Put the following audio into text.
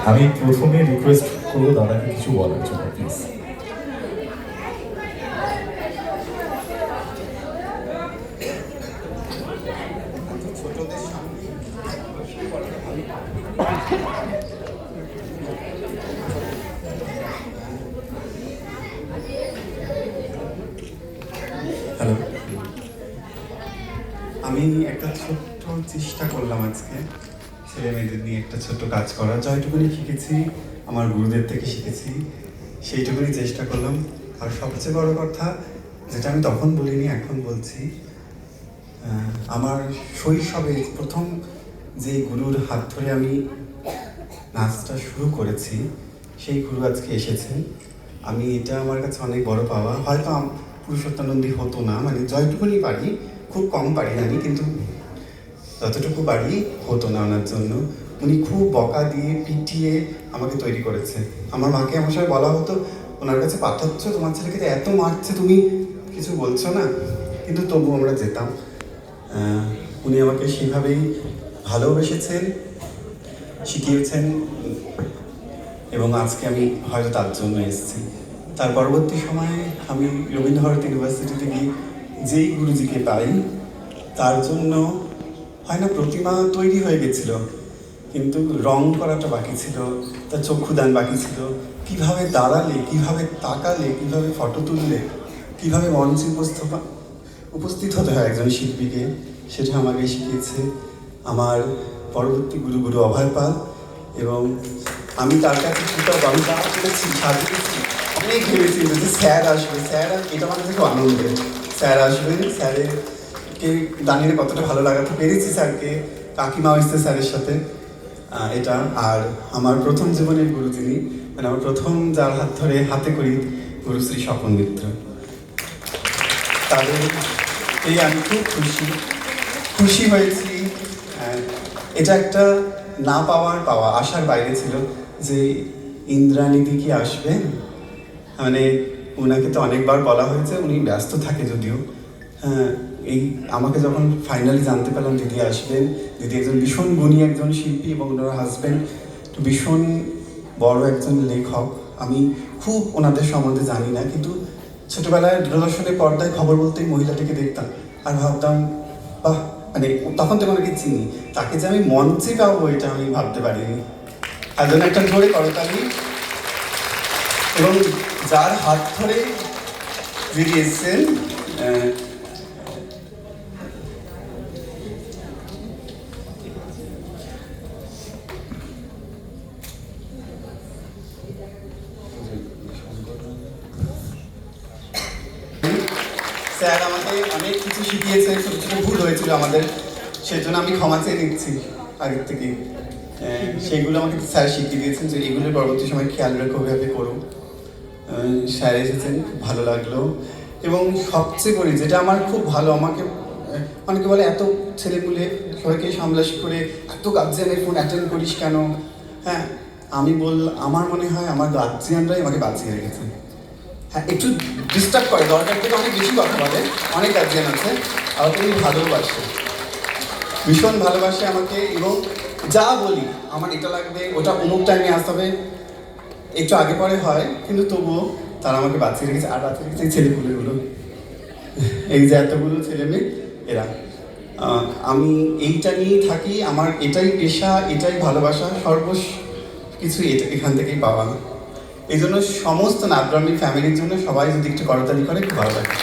আমি প্রথমে রিকোয়েস্ট করবো দাদাকে কিছু বলার জন্য, প্লিজ। হ্যালো, আমি একটা ছোট্ট চেষ্টা করলাম আজকে ছেলে মেয়েদের নিয়ে একটা ছোট্ট কাজ করার। যতটুকুনি শিখেছি আমার গুরুদেব থেকে শিখেছি, সেইটুকুনি চেষ্টা করলাম। আর সবচেয়ে বড় কথা, যেটা আমি তখন বলিনি এখন বলছি, আমার শৈশবে প্রথম যে গুরুর হাত ধরে আমি নাচটা শুরু করেছি, সেই গুরু আজকে এসেছেন। আমি এটা আমার কাছে অনেক বড় পাওয়া। হয়তো পুরুষোত্তনন্দী হতো না, মানে যতটুকুনি পারি, খুব কম পারি আমি, কিন্তু যতটুকু পারি হতো না ওনার জন্য। উনি খুব বকা দিয়ে পিটিয়ে আমাকে তৈরি করেছে। আমার মাকে আমার সময় বলা হতো, ওনার কাছে পাঠাচ্ছ, তোমার ছেলেকে তো এত মারছে, তুমি কিছু বলছো না, কিন্তু তবু আমরা যেতাম। উনি আমাকে সেভাবেই ভালোবেসেছেন, শিখিয়েছেন, এবং আজকে আমি হয়তো তার জন্য এসেছি। তার পরবর্তী সময়ে আমি রবীন্দ্রভারতী ইউনিভার্সিটিতে গিয়ে যেই গুরুজিকে পাই, তার জন্য হয় না প্রতিমা তৈরি হয়ে গেছিল, কিন্তু রং করাটা বাকি ছিল, তার চক্ষুদান বাকি ছিল। কিভাবে দাঁড়ালে, কিভাবে তাকালে, কিভাবে ফটো তুললে, কিভাবে মঞ্চে উপস্থিত হতে হয় একজন শিল্পীকে, সেটা আমাকে শিখিয়েছে আমার পরবর্তী গুরু অভয় পাল। এবং আমি তার কাছে কৃতজ্ঞ। আমি যা করেছি, সাজিয়েছি, অনেক ভেবেছি যে স্যার আসবে, স্যার এটা আমার কাছে খুব আনন্দের। স্যার আসবেন, স্যারকে দাঁড়িয়ে কতটা ভালো লাগাতে পেরেছি স্যারকে, কাকিমাও এসছে স্যারের সাথে, এটা। আর আমার প্রথম জীবনের গুরু যিনি, মানে আমার প্রথম যার হাত ধরে হাতে করি, গুরুশ্রী স্বপন মিত্র। তাদের এই আমি খুব খুশি হয়েছি। এটা একটা না পাওয়া, আশার বাইরে ছিল যে ইন্দ্রাণীদি কি আসবেন। মানে ওনাকে তো অনেকবার বলা হয়েছে, উনি ব্যস্ত থাকে যদিও। হ্যাঁ, এই আমাকে যখন ফাইনালি জানতে পারলাম দিদি আসবেন, দিদি একজন ভীষণ গুণী একজন শিল্পী এবং ওনার হাজব্যান্ড ভীষণ বড় একজন লেখক। আমি খুব ওনাদের সম্বন্ধে জানি না, কিন্তু ছোটবেলায় দূরদর্শনের পর্দায় খবর বলতেই মহিলাটিকে দেখতাম আর ভাবতাম, বাহ, মানে তখন তো ওনাকে চিনি, তাকে যে আমি মঞ্চে পাবো এটা আমি ভাবতে পারিনি। তার জন্য একটা জোরে করতালি। এবং যার হাত ধরে যিনি এসছেন, স্যার আমাকে অনেক কিছু শিখিয়েছে, ছোটো ছোটো ভুল হয়েছিল আমাদের, সেজন্য আমি ক্ষমা চেয়ে নিচ্ছি আগের থেকে। সেইগুলো আমাকে স্যার শিখিয়ে দিয়েছেন যে এগুলোর পরবর্তী সময় খেয়াল রেখে ওইভাবে করো। স্যার এসেছেন, খুব ভালো লাগলো। এবং সবচেয়ে করি যেটা আমার খুব ভালো, আমাকে অনেকে বলে এত ছেলেপুলে সবাইকে সামলাস করে এত গার্জিয়ানের ফোন অ্যাটেন্ড করিস কেন। হ্যাঁ, আমি আমার মনে হয় আমার গার্জিয়ানরাই আমাকে বাঁচিয়ে রেখেছে। হ্যাঁ, একটু ডিস্টার্ব করে, দরকার থেকে অনেক বেশি কথা বলে, অনেক গার্জিয়ান আছে, আর তুমি ভালোবাসে, ভীষণ ভালোবাসে আমাকে। এবং যা বলি, আমার এটা লাগবে, ওটা অমুক টাইমে আসতে হবে, একটু আগে পরে হয়, কিন্তু তবুও তারা আমাকে বাঁচিয়ে রেখেছে। আর বাঁচিয়ে রেখেছে ছেলেপুলেগুলো, এই যে এতগুলো ছেলে মেয়ে, এরা। আমি এইটা নিয়েই থাকি, আমার এটাই পেশা, এটাই ভালোবাসা, কিছু এখান থেকেই পাওয়া। এই জন্য সমস্ত নাটগ্রামী ফ্যামিলির জন্য সবাই যদি একটু করতালি করে খুব ভালো লাগে।